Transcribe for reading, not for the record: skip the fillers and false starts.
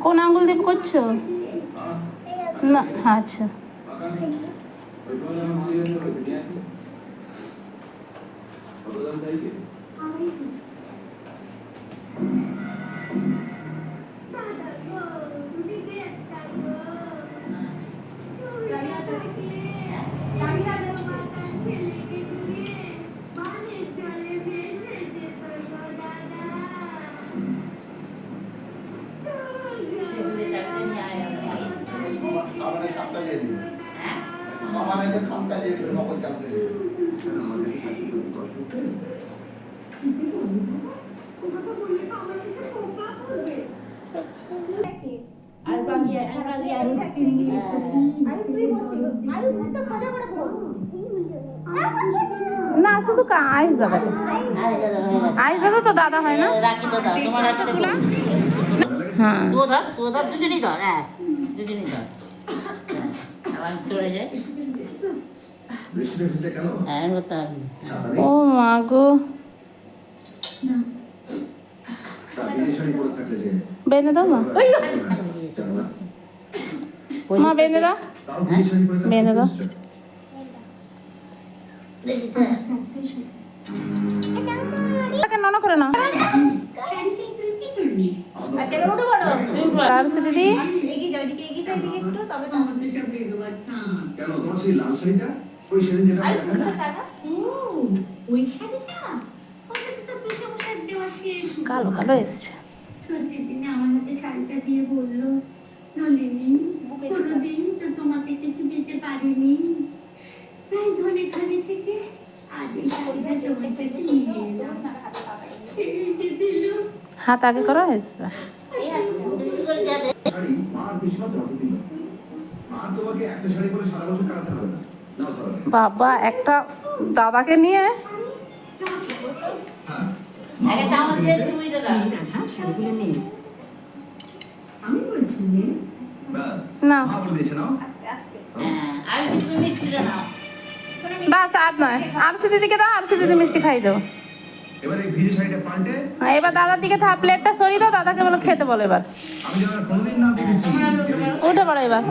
কোন আঙ্গুল দিয়ে করছো? না আচ্ছা। না শুধু আইস দাদা, আইস দাদা তো দাদা হয় না। হ্যাঁ দুজনই ধর, হ্যাঁ দুজনই ধর, আবার চলে যায়। ও মা গো, বেঁধে দাও মা, মা বেঁধে দাও, বেঁধে দাও। নন করে না দিদি। কালো কালো এসছে। আমার হাতে শাড়িটা দিয়ে বললো, নলিনী কোনোদিন তো তোমাকে কিছু দিতে পারিনি, তাই ধনে খালি থেকে আজ এই শাড়িটা তোমার কাছে নিয়ে এলাম। সেই যে দিল। হাত আগে করো আসবে। বাবা একটা দাদাকে নিয়ে না বাস আর নয়, আরসি দিদিকে দাও, আরসি দিদি মিষ্টি খাই দাও। এবার দাদার দিকে প্লেটটা সরিয়ে দাও, দাদাকে বলো খেতে বলো। এবার উঠে পড়ো এবার।